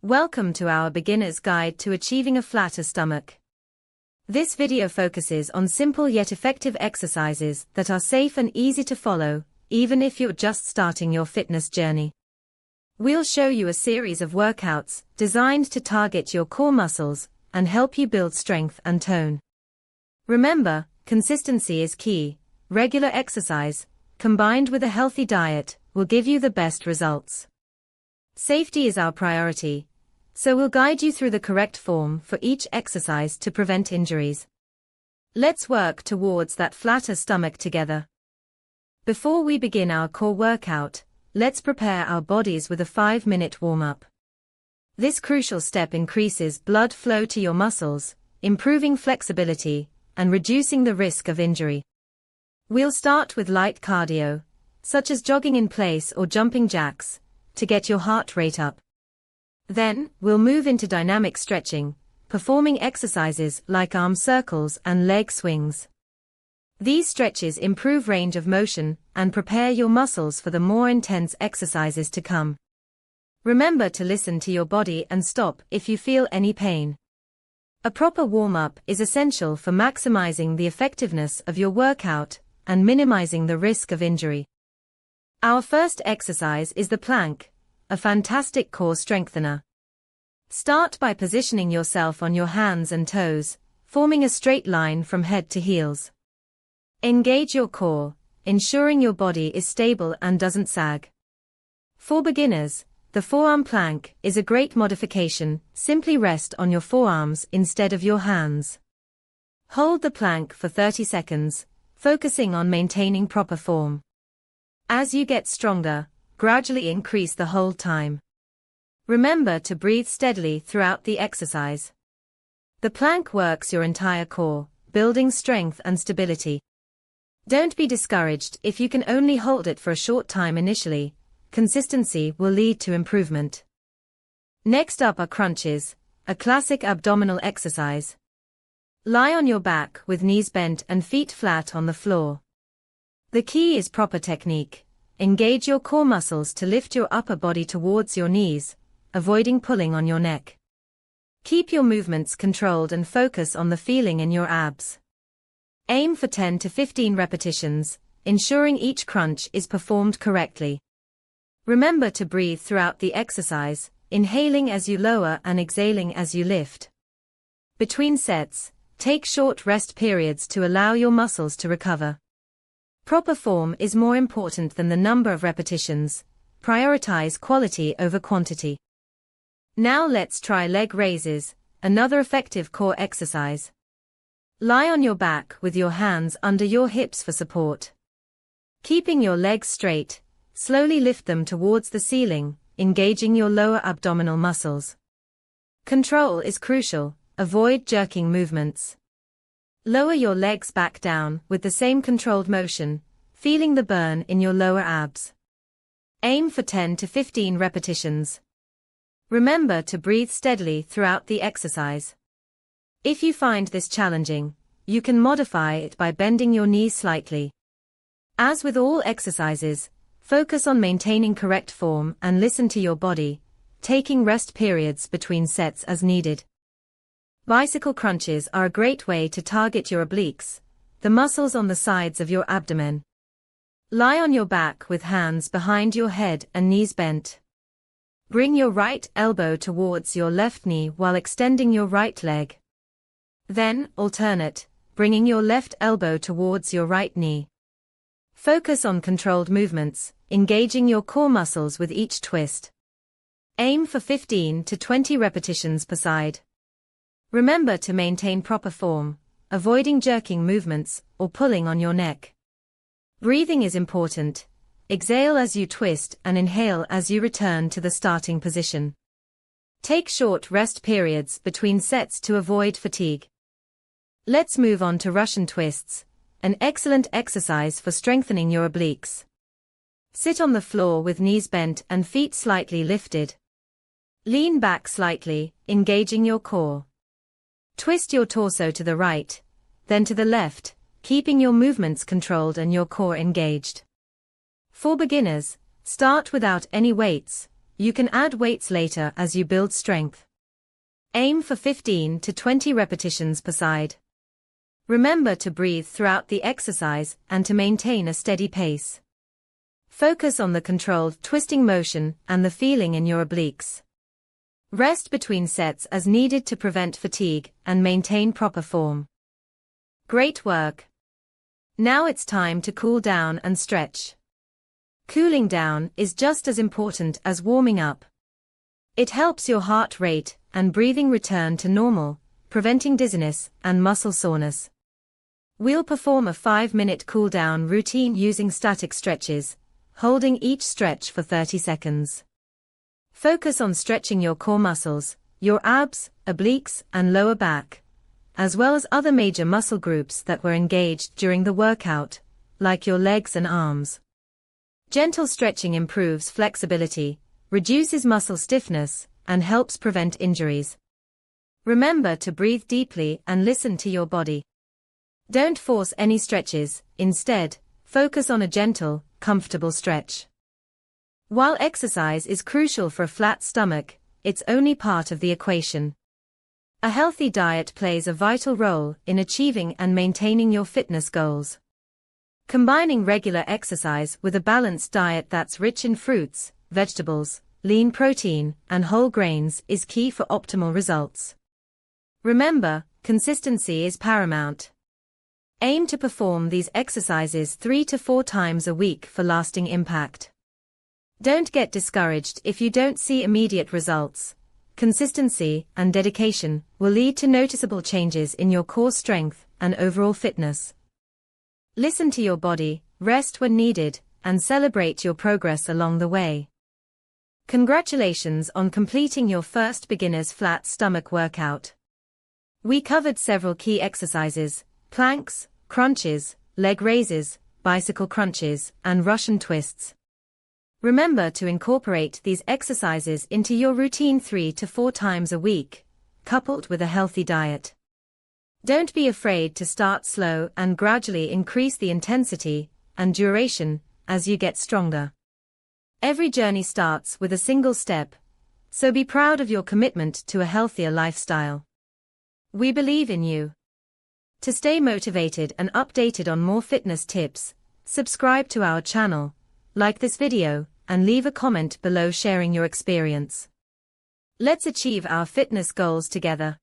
Welcome to our beginner's guide to achieving a flatter stomach. This video focuses on simple yet effective exercises that are safe and easy to follow, even if you're just starting your fitness journey. We'll show you a series of workouts designed to target your core muscles and help you build strength and tone. Remember, consistency is key. Regular exercise, combined with a healthy diet, will give you the best results. Safety is our priority, so we'll guide you through the correct form for each exercise to prevent injuries. Let's work towards that flatter stomach together. Before we begin our core workout, let's prepare our bodies with a 5-minute warm-up. This crucial step increases blood flow to your muscles, improving flexibility and reducing the risk of injury. We'll start with light cardio, such as jogging in place or jumping jacks, to get your heart rate up. Then, we'll move into dynamic stretching, performing exercises like arm circles and leg swings. These stretches improve range of motion and prepare your muscles for the more intense exercises to come. Remember to listen to your body and stop if you feel any pain. A proper warm-up is essential for maximizing the effectiveness of your workout and minimizing the risk of injury. Our first exercise is the plank, a fantastic core strengthener. Start by positioning yourself on your hands and toes, forming a straight line from head to heels. Engage your core, ensuring your body is stable and doesn't sag. For beginners, the forearm plank is a great modification. Simply rest on your forearms instead of your hands. Hold the plank for 30 seconds, focusing on maintaining proper form. As you get stronger, gradually increase the hold time. Remember to breathe steadily throughout the exercise. The plank works your entire core, building strength and stability. Don't be discouraged if you can only hold it for a short time initially. Consistency will lead to improvement. Next up are crunches, a classic abdominal exercise. Lie on your back with knees bent and feet flat on the floor. The key is proper technique. Engage your core muscles to lift your upper body towards your knees, avoiding pulling on your neck. Keep your movements controlled and focus on the feeling in your abs. Aim for 10 to 15 repetitions, ensuring each crunch is performed correctly. Remember to breathe throughout the exercise, inhaling as you lower and exhaling as you lift. Between sets, take short rest periods to allow your muscles to recover. Proper form is more important than the number of repetitions. Prioritize quality over quantity. Now let's try leg raises, another effective core exercise. Lie on your back with your hands under your hips for support. Keeping your legs straight, slowly lift them towards the ceiling, engaging your lower abdominal muscles. Control is crucial. Avoid jerking movements. Lower your legs back down with the same controlled motion, feeling the burn in your lower abs. Aim for 10 to 15 repetitions. Remember to breathe steadily throughout the exercise. If you find this challenging, you can modify it by bending your knees slightly. As with all exercises, focus on maintaining correct form and listen to your body, taking rest periods between sets as needed. Bicycle crunches are a great way to target your obliques, the muscles on the sides of your abdomen. Lie on your back with hands behind your head and knees bent. Bring your right elbow towards your left knee while extending your right leg. Then, alternate, bringing your left elbow towards your right knee. Focus on controlled movements, engaging your core muscles with each twist. Aim for 15 to 20 repetitions per side. Remember to maintain proper form, avoiding jerking movements or pulling on your neck. Breathing is important. Exhale as you twist and inhale as you return to the starting position. Take short rest periods between sets to avoid fatigue. Let's move on to Russian twists, an excellent exercise for strengthening your obliques. Sit on the floor with knees bent and feet slightly lifted. Lean back slightly, engaging your core. Twist your torso to the right, then to the left, keeping your movements controlled and your core engaged. For beginners, start without any weights, You can add weights later as you build strength. Aim for 15 to 20 repetitions per side. Remember to breathe throughout the exercise and to maintain a steady pace. Focus on the controlled twisting motion and the feeling in your obliques. Rest between sets as needed to prevent fatigue and maintain proper form. Great work! Now it's time to cool down and stretch. Cooling down is just as important as warming up. It helps your heart rate and breathing return to normal, preventing dizziness and muscle soreness. We'll perform a 5-minute cool-down routine using static stretches, holding each stretch for 30 seconds. Focus on stretching your core muscles, your abs, obliques, and lower back, as well as other major muscle groups that were engaged during the workout, like your legs and arms. Gentle stretching improves flexibility, reduces muscle stiffness, and helps prevent injuries. Remember to breathe deeply and listen to your body. Don't force any stretches, instead, focus on a gentle, comfortable stretch. While exercise is crucial for a flat stomach, it's only part of the equation. A healthy diet plays a vital role in achieving and maintaining your fitness goals. Combining regular exercise with a balanced diet that's rich in fruits, vegetables, lean protein, and whole grains is key for optimal results. Remember, consistency is paramount. Aim to perform these exercises 3 to 4 times a week for lasting impact. Don't get discouraged if you don't see immediate results. Consistency and dedication will lead to noticeable changes in your core strength and overall fitness. Listen to your body, rest when needed, and celebrate your progress along the way. Congratulations on completing your first beginner's flat stomach workout. We covered several key exercises: planks, crunches, leg raises, bicycle crunches, and Russian twists. Remember to incorporate these exercises into your routine 3 to 4 times a week, coupled with a healthy diet. Don't be afraid to start slow and gradually increase the intensity and duration as you get stronger. Every journey starts with a single step, so be proud of your commitment to a healthier lifestyle. We believe in you. To stay motivated and updated on more fitness tips, subscribe to our channel, like this video, and leave a comment below sharing your experience. Let's achieve our fitness goals together.